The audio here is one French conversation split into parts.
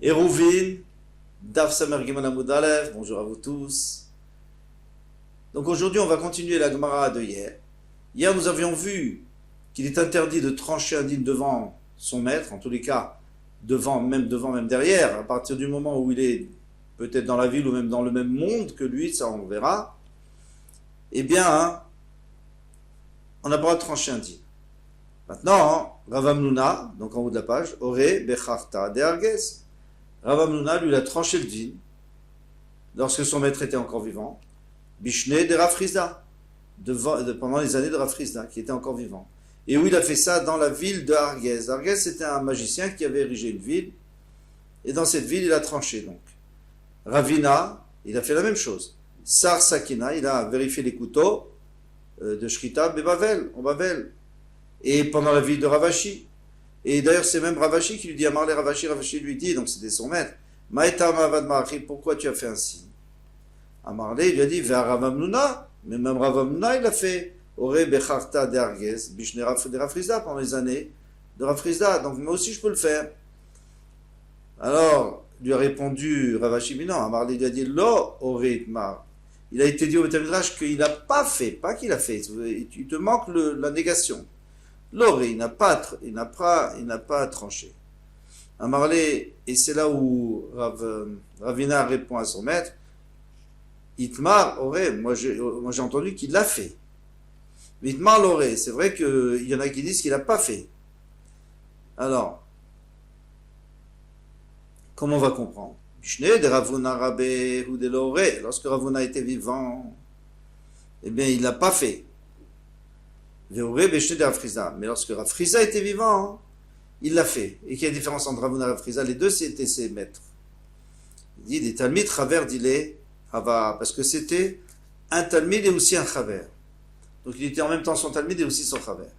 Hérouvin, Daf Samer Gimel Amud Aleph, bonjour à vous tous. Donc aujourd'hui on va continuer la Gemara de hier. Hier nous avions vu qu'il est interdit de trancher un dîne devant son maître, en tous les cas devant, même derrière, à partir du moment où il est peut-être dans la ville ou même dans le même monde que lui, ça on verra. Eh bien, on n'a pas le droit de trancher un dîne. Maintenant, Rav Hamnouna, donc en haut de la page, aurait Becharta de Arges. Rav Hamnouna, lui, il a tranché le dîne lorsque son maître était encore vivant. Bishne de Rav Chizda, pendant les années de Rav Chizda, qui était encore vivant. Et où il a fait ça dans la ville de Arges. Arges, c'était un magicien qui avait érigé une ville. Et dans cette ville, il a tranché donc. Ravina, il a fait la même chose. Sar Sakina, il a vérifié les couteaux de Shrita Bebavel, en Babel. Et pendant la vie de Ravashi. Et d'ailleurs, c'est même Ravashi qui lui dit à Marley Ravashi lui dit, donc c'était son maître, Maïta Mavad Marachi, pourquoi tu as fait ainsi? À Marley, il lui a dit, Vers Rav Hamnouna, mais même Rav Hamnouna, il a fait, Ore Becharta de Arges, Bishnera de Rafrizda pendant les années de Rafrizda, donc moi aussi je peux le faire. Alors, lui a répondu Ravashi, mais non, à Marley, il lui a dit, Lo Ore Itmar. Il a été dit au Beth Midrash qu'il n'a pas fait, pas qu'il a fait, il te manque la négation. L'oré, il n'a pas tranché. Amarlé, et c'est là où Ravina répond à son maître, Itmar, oré, moi j'ai entendu qu'il l'a fait. Mais Itmar l'oré, c'est vrai qu'il y en a qui disent qu'il n'a pas fait. Alors, comment on va comprendre? Bishne de Ravuna Rabé ou de l'oré, lorsque Ravuna était vivant, eh bien il l'a pas fait. Mais lorsque Rav Chizda était vivant, il l'a fait. Et qu'il y a une différence entre Ravuna et Rav Chizda, les deux c'était ses maîtres. Il dit des Talmid Chaver d'Ile Hava, parce que c'était un Talmid et aussi un Chaver. Donc il était en même temps son Talmid et aussi son Chaver.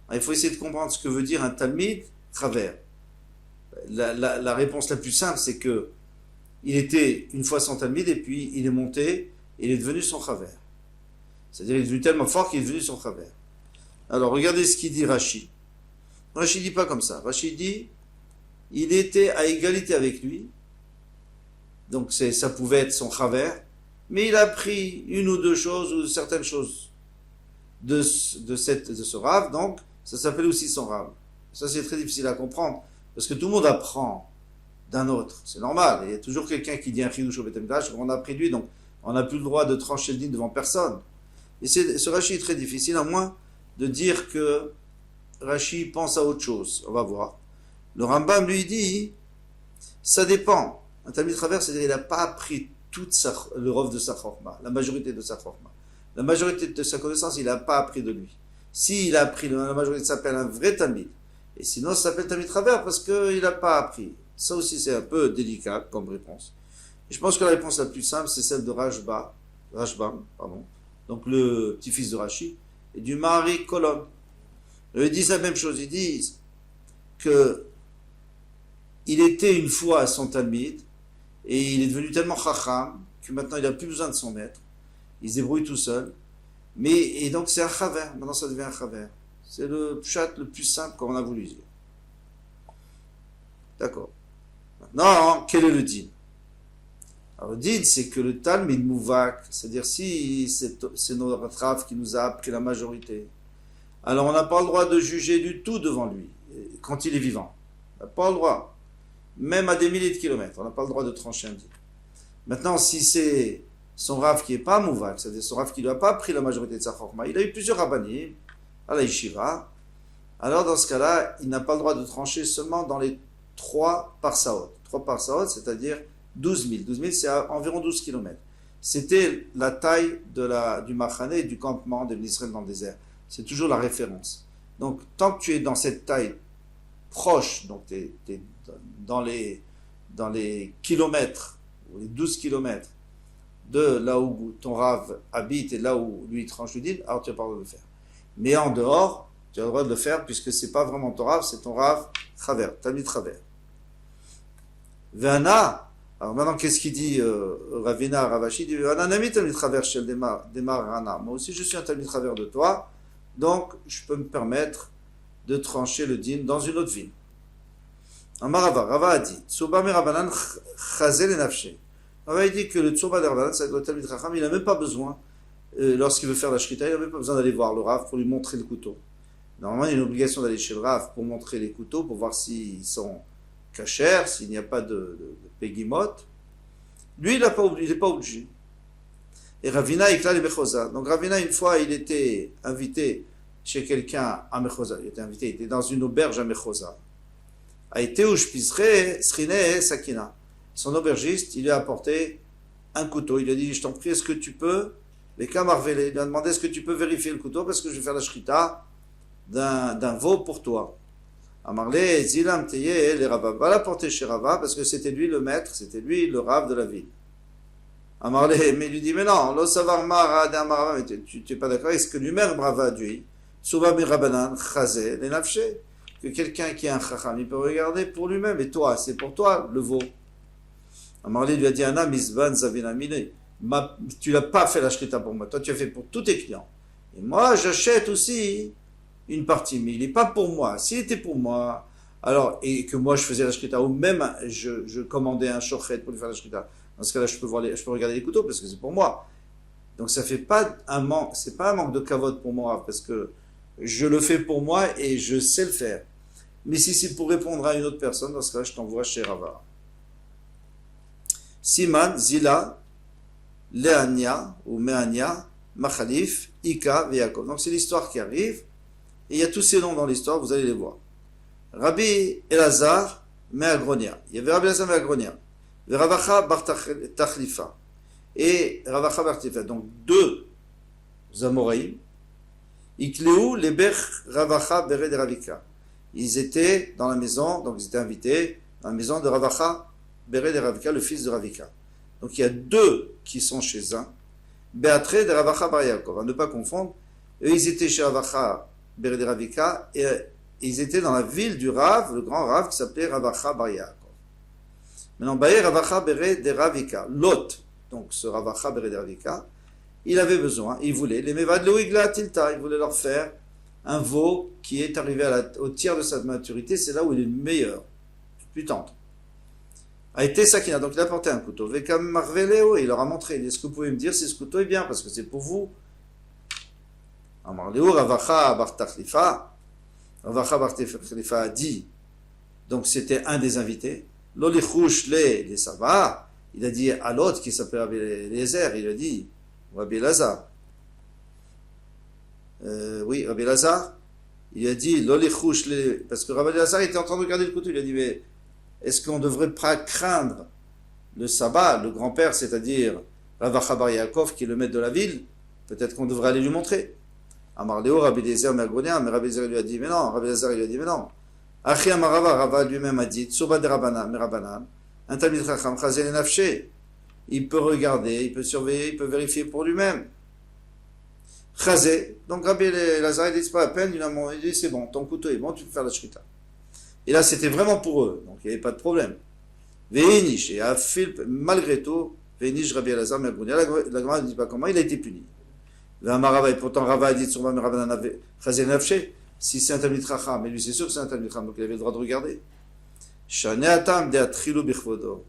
Alors, il faut essayer de comprendre ce que veut dire un Talmid Chaver. La réponse la plus simple, c'est que il était une fois son Talmid et puis il est monté et il est devenu son Chaver. C'est-à-dire il est devenu tellement fort qu'il est devenu son Chaver. Alors, regardez ce qu'il dit Rashi. Rashi dit pas comme ça. Rashi dit, il était à égalité avec lui. Donc, ça pouvait être son chaver. Mais il a pris une ou deux choses, ou certaines choses de ce rave. Donc, ça s'appelle aussi son rave. Ça, c'est très difficile à comprendre. Parce que tout le monde apprend d'un autre. C'est normal. Il y a toujours quelqu'un qui dit un chidouch au Beth Midrash. On a appris de lui. Donc, on n'a plus le droit de trancher le dîne devant personne. Et ce Rashi est très difficile, à moins de dire que Rashi pense à autre chose. On va voir. Le Rambam lui dit, ça dépend. Un Talmid Chaver, c'est-à-dire qu'il n'a pas appris le rov de sa chorma, la majorité de sa chorma. La majorité de sa connaissance, il n'a pas appris de lui. S'il a appris, la majorité s'appelle un vrai Talmid. Et sinon, ça s'appelle Talmid Chaver parce qu'il n'a pas appris. Ça aussi, c'est un peu délicat comme réponse. Et je pense que la réponse la plus simple, c'est celle de Rashbam, donc le petit-fils de Rashi, et du Mahari Kolon. Ils disent la même chose, ils disent que il était une fois à son Talmid et il est devenu tellement chacham que maintenant il n'a plus besoin de son maître, il se débrouille tout seul, et donc c'est un chaver, maintenant ça devient un chaver. C'est le pshat le plus simple qu'on a voulu dire. D'accord. Maintenant, quel est le din? Alors, le din, c'est que le Talmid Mouvak, c'est-à-dire si c'est notre Rav qui nous a appris la majorité, alors on n'a pas le droit de juger du tout devant lui, quand il est vivant. On n'a pas le droit. Même à des milliers de kilomètres, on n'a pas le droit de trancher un din. Maintenant, si c'est son Rav qui n'est pas Mouvak, c'est-à-dire son Rav qui ne lui a pas pris la majorité de sa chorma, il a eu plusieurs rabbanim, à la yeshiva, alors dans ce cas-là, il n'a pas le droit de trancher seulement dans les 3 parsaot. 3 parsaot, c'est-à-dire 12 000. 12 000, c'est environ 12 km. C'était la taille du Machané, du campement de l'Israël dans le désert. C'est toujours la référence. Donc, tant que tu es dans cette taille proche, donc tu es dans les kilomètres, ou les 12 kilomètres, de là où ton Rav habite et là où lui tranche le din, alors tu n'as pas le droit de le faire. Mais en dehors, tu as le droit de le faire puisque ce n'est pas vraiment ton Rav, c'est ton Rav Chaver, Talmid Chaver. Vana. Alors maintenant, qu'est-ce qu'il dit Ravina Ravashi? Il dit Ananami Talmid Chaver Shel Demar Rana. Moi aussi, je suis un Talmid Chaver de toi, donc je peux me permettre de trancher le din dans une autre ville. Amarava, Rava a dit, Tsuba mi Rabbanan chazel et nafshe. Rava a dit que le Tsuba de Rabbanan, c'est le Talmid Chacham, il n'a même pas besoin, lorsqu'il veut faire la Shrita, il n'a même pas besoin d'aller voir le Rav pour lui montrer le couteau. Normalement, il y a une obligation d'aller chez le Rav pour montrer les couteaux, pour voir s'ils sont cachers, s'il n'y a pas de pégimote. Lui, il n'est pas obligé. Et Ravina, il les Mechosa. Donc Ravina, une fois, il était invité chez quelqu'un à Mechosa. Il était dans une auberge à Mechosa. A été où je piserais, Srine Sakina. Son aubergiste, il lui a apporté un couteau. Il lui a dit, je t'en prie, est-ce que tu peux, les Kamarvele, il lui a demandé, est-ce que tu peux vérifier le couteau parce que je vais faire la shrita d'un veau pour toi. Amarle, Zilam Teye, les Rava. Va l'apporter chez Rava parce que c'était lui le maître, c'était lui le Rav de la ville. Amarle, mais il lui dit, mais non, lo savar mara d'Amarava, mais tu n'es pas d'accord avec ce que lui-même Rava a dit. Souba mi Rabbanan, Chazé, les nafshe. Que quelqu'un qui a un chacham, il peut regarder pour lui-même, et toi, c'est pour toi le veau. Amarli lui a dit, Anna misban zavinamine, tu n'as pas fait la shrita pour moi, toi tu as fait pour tous tes clients. Et moi, j'achète aussi une partie, mais il n'est pas pour moi. S'il était pour moi, alors, et que moi je faisais la shrita, ou même je commandais un shochet pour lui faire la shrita, dans ce cas-là, je peux regarder les couteaux parce que c'est pour moi. Donc ça fait pas un manque, c'est pas un manque de kavod pour moi, parce que je le fais pour moi et je sais le faire. Mais si c'est pour répondre à une autre personne, dans ce cas, je t'envoie chez Rava. Siman, Zila, Leania ou Meania, Machalif, Ika, Veakov. Donc c'est l'histoire qui arrive. Et il y a tous ces noms dans l'histoire, vous allez les voir. Rabbi Elazar, Meagronia. Il y avait Rabbi Elazar Meagronia. Ravacha Bar Tachlifa. Et Ravacha Bar Tachlifa. Donc deux Amoraïm. Ikleu Lebech Ravacha Bered Ravika. Ils étaient dans la maison, donc ils étaient invités dans la maison de Ravacha Bered Ravika, le fils de Ravika. Donc il y a deux qui sont chez un. Béatré de Ravacha Bar Yaakov. À ne pas confondre. Eux, ils étaient chez Ravacha Bered Ravika et ils étaient dans la ville du Rav, le grand Rav qui s'appelait Ravacha Bar Yaakov. Maintenant, Baé Ravacha Bered Ravika, Lot, donc ce Ravacha Bered Ravika, il avait besoin, il voulait, les Mevad Loigla Tilta, il voulait leur faire un veau qui est arrivé au tiers de sa maturité, c'est là où il est le meilleur, plus tendre. A été Sakina, donc il a porté un couteau. Vekam Marveleo, il leur a montré, il dit, est-ce que vous pouvez me dire si ce couteau est bien, parce que c'est pour vous. Amarleo, Ravacha Bar Tachlifa, Ravacha Bar Tachlifa a dit, donc c'était un des invités, Lolichouch les Sava, il a dit à l'autre qui s'appelait Rabbi Eliezer, il a dit, Rabbi Elazar. Oui, Rabbi Elazar, il a dit, Lolichouch les, parce que Rabbi Elazar était en train de regarder le couteau, il a dit, mais est-ce qu'on ne devrait pas craindre le sabbat, le grand-père, c'est-à-dire Ravacha Bar Yaakov, qui est le maître de la ville? Peut-être qu'on devrait aller lui montrer. Amar Léo, Rabbi Eliezer Meagronia, mais Rabbi Eliezer lui a dit, mais non, Rabbi Elazar lui a dit, mais non. Achi Amarava, Rava lui-même a dit, Tsuba de Rabbanan, un Talmid Chacham, Chazel Nafshe, il peut regarder, il peut surveiller, il peut vérifier pour lui-même. Chazé, donc Rabbi Elazar, il dit, c'est pas la peine, il dit, c'est bon, ton couteau est bon, tu peux faire la shrita. Et là, c'était vraiment pour eux, donc il n'y avait pas de problème. Veinish, et à Philippe, malgré tout, Veinish Rabbi Elazar Meagronia, la Gemara ne dit pas comment, il a été puni. Et pourtant Rava a dit sur Rabbanan Chazel Nafshe, si c'est un Talmid Chacham, mais lui c'est sûr que c'est un Talmid Chacham, donc il avait le droit de regarder.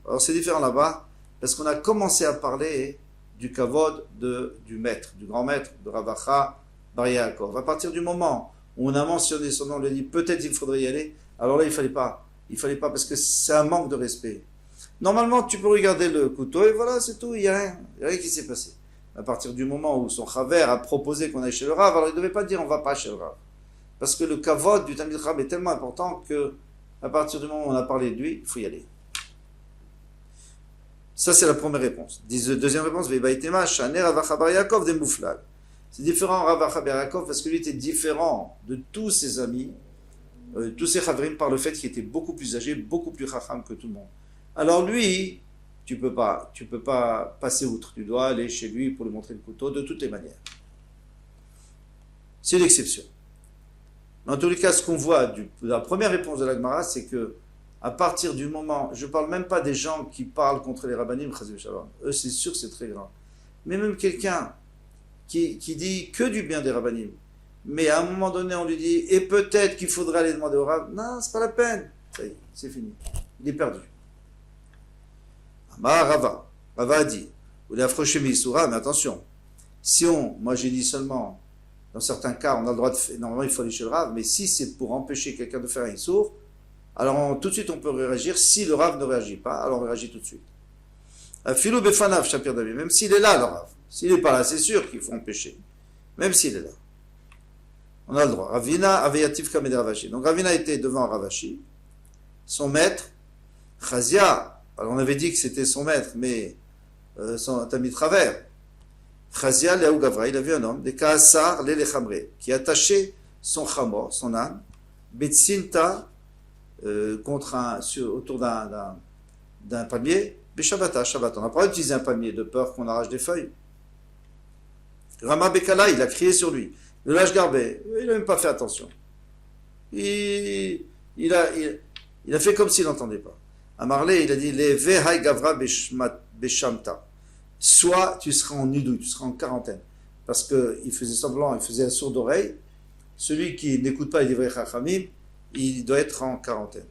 Alors c'est différent là-bas, parce qu'on a commencé à parler du kavod du maître, du grand maître, de Ravacha Bar Yaakov. À partir du moment où on a mentionné son nom, on lui a dit peut-être il faudrait y aller, alors là il fallait pas parce que c'est un manque de respect. Normalement tu peux regarder le couteau et voilà c'est tout, il n'y a rien qui s'est passé. À partir du moment où son chaver a proposé qu'on aille chez le Rav, alors il ne devait pas dire on ne va pas chez le Rav. Parce que le kavod du Talmid Chacham est tellement important que à partir du moment où on a parlé de lui, il faut y aller. Ça, c'est la première réponse. Deuxième réponse, c'est différent Ravacha Bar Yaakov parce que lui était différent de tous ses amis, tous ses chavrim, par le fait qu'il était beaucoup plus âgé, beaucoup plus chacham que tout le monde. Alors lui, tu peux pas passer outre. Tu dois aller chez lui pour lui montrer le couteau de toutes les manières. C'est l'exception. Dans tous les cas, ce qu'on voit de la première réponse de la Gemara, c'est que à partir du moment, je ne parle même pas des gens qui parlent contre les rabbanim, eux c'est sûr c'est très grave. Mais même quelqu'un qui dit que du bien des rabbanim, mais à un moment donné on lui dit, et peut-être qu'il faudrait aller demander au Rav, non, c'est pas la peine. Ça y est, c'est fini. Il est perdu. Amar Rava. Rava a dit, ou l'afroché Misura, mais attention, si moi j'ai dit seulement, dans certains cas, on a le droit de faire, normalement il faut aller chez le Rav, mais si c'est pour empêcher quelqu'un de faire un Issour, alors tout de suite on peut réagir. Si le Rav ne réagit pas, alors on réagit tout de suite. Philo Befanav, Shapir David, même s'il est là, le Rav. S'il n'est pas là, c'est sûr qu'il faut empêcher. Même s'il est là. On a le droit. Ravina Aveyativ Kamed Ravashi. Donc Ravina était devant Ravashi. Son maître, Chazia, alors on avait dit que c'était son maître, mais son Tamid Travers. Chazia Leaou Gavra, il a vu un homme, des Kaasar Lele Chamre, qui attachait son chamor, son âne, Betsinta, autour d'un palmier, Beshabata, Shabbat. On n'a pas utilisé un palmier de peur qu'on arrache des feuilles. Rama Bekala, il a crié sur lui. Le lâche garbé, il n'a même pas fait attention. Il a fait comme s'il n'entendait pas. À Marley, il a dit les Vehai Gavra Beshamta. Soit tu seras en nidouille, tu seras en quarantaine. Parce qu'il faisait semblant, il faisait un sourd d'oreille. Celui qui n'écoute pas les vrais Chachamim, il doit être en quarantaine.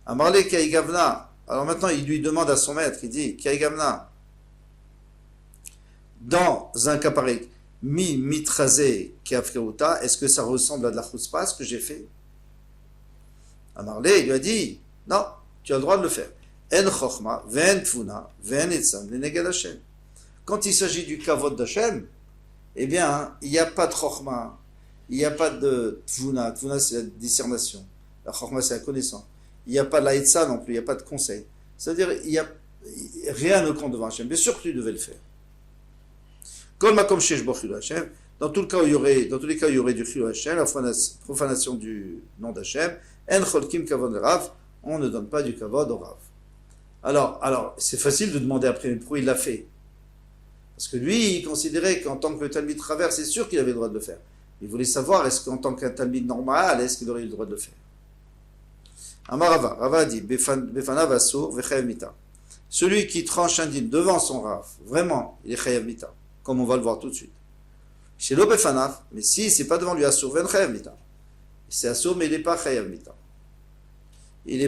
À Marley Kaïgavna. Alors maintenant, il lui demande à son maître, il dit Kaïgavna. Dans un cas pareil, mitrazé kiafkeuta, est-ce que ça ressemble à de la chuspa, ce que j'ai fait? Amarlé, il lui a dit, non, tu as le droit de le faire. En chokhma, ven tfuna, ven etzam, leneged Hashem. Quand il s'agit du kavod d'Hashem, eh bien, il n'y a pas de chokhma, il n'y a pas de tfuna. Tfuna, c'est la discernation. La chokhma, c'est la connaissance. Il n'y a pas de la etza non plus, il n'y a pas de conseil. C'est-à-dire, il n'y a rien ne compte devant Hashem. Bien sûr que tu devais le faire. Dans tous les cas où il y aurait du chilou Hashem, la profanation du nom d'Hashem, en cholkim kavod rav, on ne donne pas du kavod au rav. Alors, c'est facile de demander après, pourquoi il l'a fait? Parce que lui, il considérait qu'en tant que talmid travers, c'est sûr qu'il avait le droit de le faire. Il voulait savoir, est-ce qu'en tant qu'un talmid normal, est-ce qu'il aurait eu le droit de le faire? Amar Rava a dit, befanav asur vechayav mita. Celui qui tranche un din devant son rav, vraiment, il est chayav mita. Comme on va le voir tout de suite. Chez l'Obefanaf, mais si c'est pas devant lui Assour, ven chayav mita. C'est Assour, mais il n'est pas chayav mita. Il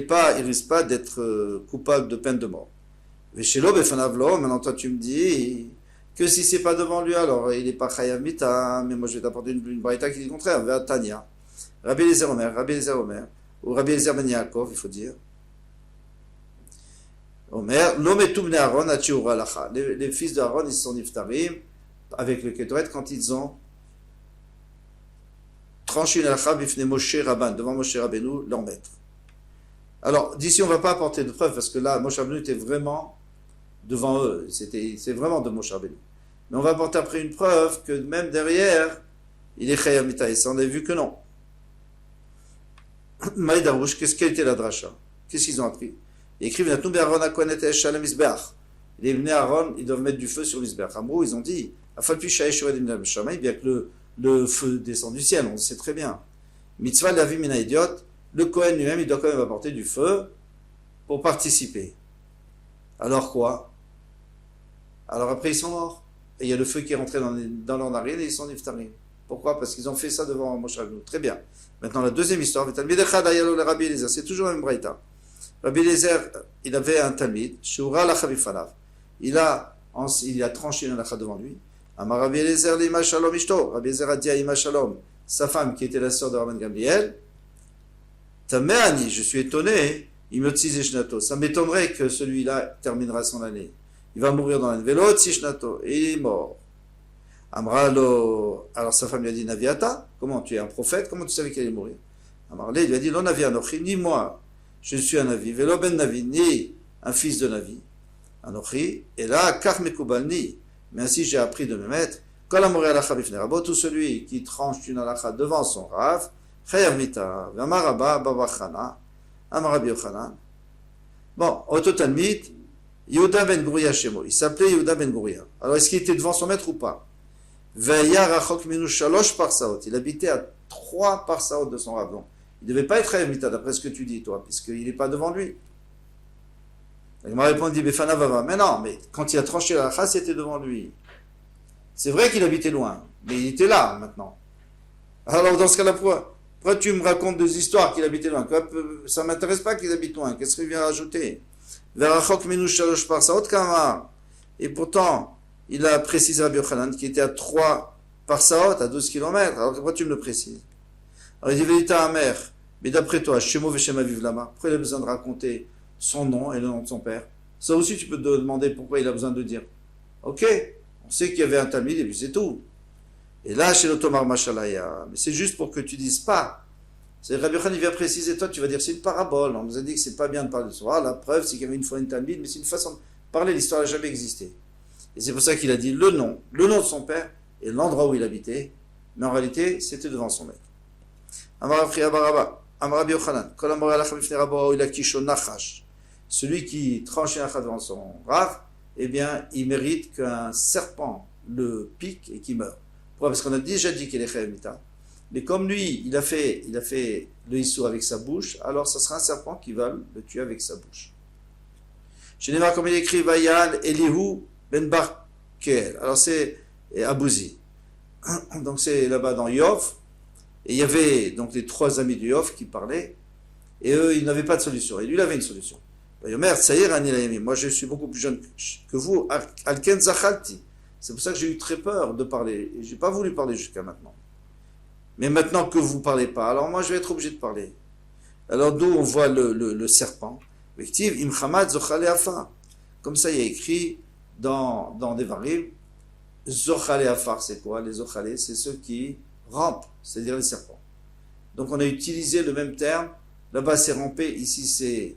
risque pas d'être coupable de peine de mort. Mais chez l'Obefanaf, là, maintenant toi tu me dis que si c'est pas devant lui, alors il n'est pas chayav mita, mais moi je vais t'apporter une braïta qui dit le contraire, vers Tania. Rabbi Eliezer Omer, ou Rabbi Eliezer Ben Yaakov, il faut dire. Omer, les fils d'Aaron, ils sont niftarim avec le Ketoret quand ils ont tranché une halakha bifne Moshe Rabban, devant Moshe Rabbeinu, leur maître. Alors, d'ici, on ne va pas apporter de preuves parce que là, Moshe Rabbeinu était vraiment devant eux. C'est vraiment de Moshe Rabbeinu. Mais on va apporter après une preuve que même derrière, il est Chayav Mita. Et ça, on a vu que non. Maïdarouche, quelle était la dracha? Qu'est-ce qu'ils ont appris? Ils écrivent les Aaron, ils doivent mettre du feu sur l'isberg. Amrou, ils ont dit, bien que le feu descend du ciel, on le sait très bien. Mitzvah lavi mina idiot, le Kohen lui-même, il doit quand même apporter du feu pour participer. Alors quoi? Alors après, ils sont morts. Et il y a le feu qui est rentré dans leur narine et ils sont niftarim. Pourquoi? Parce qu'ils ont fait ça devant Moshe Rabbeinu. Très bien. Maintenant, la deuxième histoire, c'est toujours la même braïta. Rabbi Eliezer, il avait un talmid, Shura la Chavifanav. Il a tranché une halakha devant lui. Amar Rabbi Eliezer l'Ima Shalom Ishto. Rabbi Eliezer a dit à Ima Shalom, sa femme qui était la sœur de Rabban Gamliel, Tameani, je suis étonné, il me tise Shnato. Ça m'étonnerait que celui-là terminera son année. Il va mourir dans l'année. Velo Shnato. Et il est mort. Amralo, alors sa femme lui a dit, Naviata, comment tu es un prophète, comment tu savais qu'il allait mourir? Amarle, il lui a dit, non Navi Anochi, ni moi. Je suis un Navi, Velo ben Navi, ni un fils de Navi. Anochi, et là, Kach Mekubalni, mais ainsi j'ai appris de mes maîtres, Kol Amore Alacha Bifne Rabo, tout celui qui tranche une Alacha devant son Rav, Chayav Mita, Vamaraba, Babachana, Amarabi Yochanan. Bon, Ototalmit, Yehuda ben Gouria Shemo, il s'appelait Yehuda ben Gouria. Alors est-ce qu'il était devant son maître ou pas? Veya Rachok Minu Shalosh Parsaot, il habitait à 3 Parsaot de son Rav. Donc, il ne devait pas être Chayav Mita, d'après ce que tu dis, toi, puisqu'il n'est pas devant lui. Il m'a répondu, Befana Vava. Mais non, mais quand il a tranché la race, c'était devant lui. C'est vrai qu'il habitait loin, mais il était là, maintenant. Alors, dans ce cas-là, Pourquoi tu me racontes des histoires qu'il habitait loin? Ça ne m'intéresse pas qu'il habite loin. Qu'est-ce qu'il vient rajouter? Et pourtant, il a précisé à Rabbi Yochanan qui était à 3 parsaot, à 12 km. Alors pourquoi tu me le précises? Alors il dit, Vélita Amer, mais d'après toi, Shemo Veshem Aviv Lama, pourquoi il a besoin de raconter son nom et le nom de son père? Ça aussi, tu peux te demander pourquoi il a besoin de dire. Ok, on sait qu'il y avait un Talmid et puis c'est tout. Et là, chez l'Otomar Mashalaya, mais c'est juste pour que tu dises pas. C'est Rabbi Yochanan, il vient préciser, toi, tu vas dire, c'est une parabole. On nous a dit que c'est pas bien de parler de ça. La preuve, c'est qu'il y avait une fois une Talmid, mais c'est une façon de parler, l'histoire n'a jamais existé. Et c'est pour ça qu'il a dit le nom de son père et l'endroit où il habitait, mais en réalité, c'était devant son maître. Celui qui tranche un devant son rave, eh bien, il mérite qu'un serpent le pique et qu'il meure. Pourquoi? Parce qu'on a déjà dit qu'il est Chayamita. Mais comme lui, il a fait le Issou avec sa bouche, alors ça sera un serpent qui va le tuer avec sa bouche. Chez Neymar, comme il écrit, Vayan Elihu ben Barkel. Alors c'est Abouzi. Donc c'est là-bas dans Yov. Et il y avait donc les 3 amis de Yov qui parlaient. Et eux, ils n'avaient pas de solution. Et lui, il avait une solution. Moi, je suis beaucoup plus jeune que vous. Alken Zachalti. C'est pour ça que j'ai eu très peur de parler. Et je n'ai pas voulu parler jusqu'à maintenant. Mais maintenant que vous ne parlez pas, alors moi, je vais être obligé de parler. Alors d'où on voit le serpent. Comme ça, il y a écrit dans Devarim, Zochale Afar, c'est quoi? Les Zochale, c'est ceux qui rampent, c'est-à-dire les serpents. Donc on a utilisé le même terme. Là-bas, c'est ramper. Ici, c'est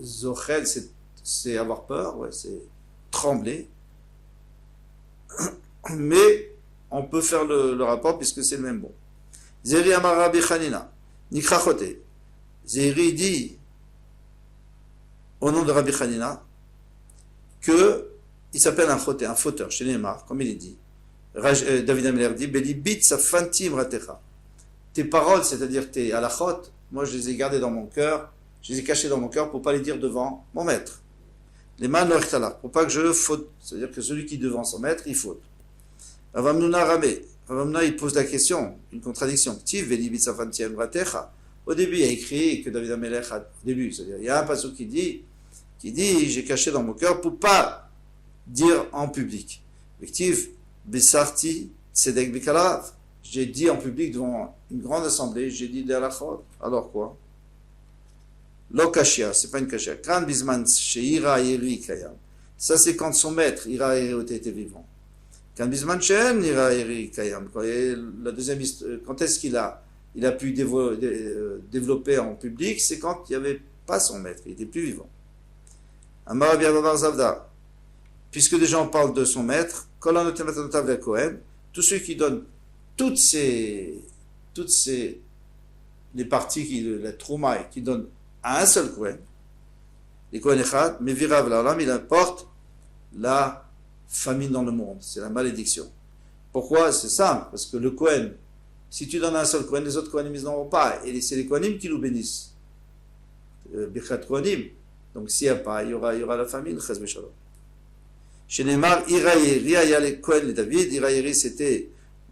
Zochel, c'est avoir peur, ouais, c'est trembler. Mais on peut faire le rapport puisque c'est le même mot. Zeri Amar Rabbi Chanina, Nikrachote. Zeri dit au nom de Rabbi Chanina que il s'appelle un choté, un fauteur, chez Neymar, comme il est dit. David Ameler dit, Belibit safantim ratecha. Tes paroles, c'est-à-dire tes halachot, moi je les ai gardées dans mon cœur, je les ai cachées dans mon cœur pour ne pas les dire devant mon maître. Les mains pour pas que je faute. C'est-à-dire que celui qui est devant son maître, il faute. Ravamnuna Ramé. Ravamnuna, il pose la question, une contradiction. Au début, il a écrit que David Ameler, au début, c'est-à-dire, il y a un passage qui dit, j'ai caché dans mon cœur pour pas dire en public. Effectif, Bessarti, Tzedek Bekalav. J'ai dit en public devant une grande assemblée, j'ai dit des halachot. Alors quoi? Lo kashia, c'est pas une kashia. Kran bisman sheira iri kayam. Ça c'est quand son maître, Ira Iri, était vivant. Kran bisman shen ira iri kayam. La deuxième, quand est-ce qu'il a pu développer en public? C'est quand il n'y avait pas son maître, il était plus vivant. Amar Biababar Zavda. Puisque déjà on parle de son maître, tous ceux qui donnent toutes les parties, la trouma, qui donnent à un seul Kohen, les Kohen Echad, mais virav l'Olam, il apporte la famine dans le monde, c'est la malédiction. Pourquoi? C'est simple, parce que le Kohen, si tu donnes à un seul Kohen, les autres Kohanim ils n'en vont pas, et c'est les Kohanim qui nous bénissent. Birkat Kohanim. Donc s'il n'y a pas, il y aura la famine, Chaz Beshalom. Chez Neymar, Iraïri, il y a les Kohen, les David. Iraïri, c'était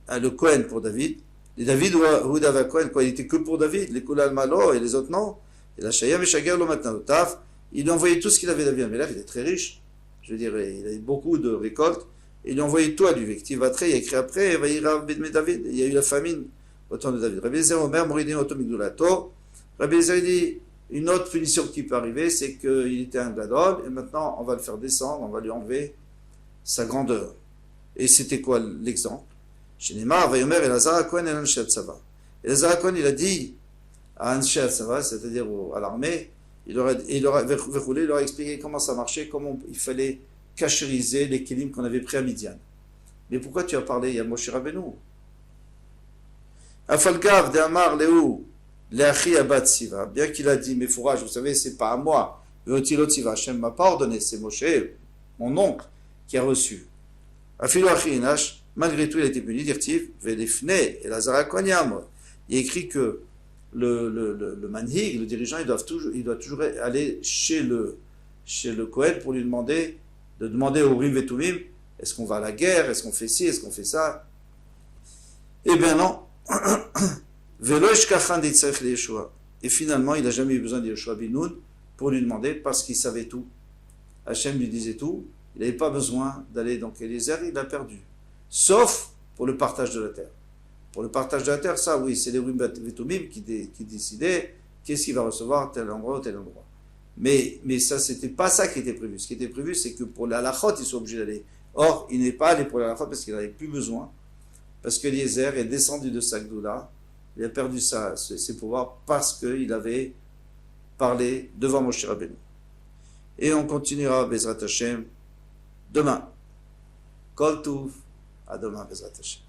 le Kohen pour David. Les David ou David Kohen, quoi, il était que pour David. Les Kulal Malo et les autres non. Et la Shayam et Shagar, le matin au Taf, il lui envoyait tout ce qu'il avait David. Mais là, il est très riche. Je veux dire, il a eu beaucoup de récoltes. Et il lui envoyait tout à lui. Vectiv Vatre, il a écrit après, David. Il y a eu la famine au temps de David. Rabbi Ezer Omer, Moridin Otomigdulato. Rabbi Ezer dit, une autre punition qui peut arriver, c'est qu'il était un gadol, et maintenant, on va le faire descendre, on va lui enlever sa grandeur. Et c'était quoi l'exemple? Chez Neymar, Vayomer et Lazar Cohen et Anshet Sava. Et Lazar Cohen, il a dit à Anshet Sava, c'est-à-dire à l'armée, il leur a expliqué comment ça marchait, comment il fallait cachériser les kélim qu'on avait pris à Midian. Mais pourquoi tu as parlé à Moshe Rabbeinu? Afalgav de Amar Léou, Léachi Abad Siva, bien qu'il a dit, mes fourrages, vous savez, c'est pas à moi. Veotilot Siva, Hachem m'a pas ordonné, c'est Moshe, mon oncle, qui a reçu. Afilo Achinash, malgré tout, il a été puni, dirtiv, Velefne, et Lazara Konyam. Il écrit que le manhig, le dirigeant, il doit toujours aller chez le Kohen pour lui demander au Rim Vetumim, est-ce qu'on va à la guerre, est-ce qu'on fait ci, est-ce qu'on fait ça? Eh bien non. Velo yishkachan ditzarech leYeshua. Et finalement, il n'a jamais eu besoin de Yoshua ben Nun pour lui demander, parce qu'il savait tout. Hachem lui disait tout, il n'avait pas besoin d'aller dans Eliezer, il a perdu. Sauf pour le partage de la terre. Pour le partage de la terre, ça oui, c'est les Urim et Tumim qui décidaient qu'est-ce qu'il va recevoir, tel endroit ou tel endroit. Mais ça, c'était pas ça qui était prévu. Ce qui était prévu, c'est que pour la halachot, ils sont obligés d'aller. Or, il n'est pas allé pour la halachot parce qu'il n'avait plus besoin, parce que Eliezer est descendu de sa gdoula, il a perdu ses pouvoirs parce qu'il avait parlé devant Moshe Rabbeinu. Et on continuera Bezrat Hashem demain. Kol Tuv, à demain Bezrat Hashem.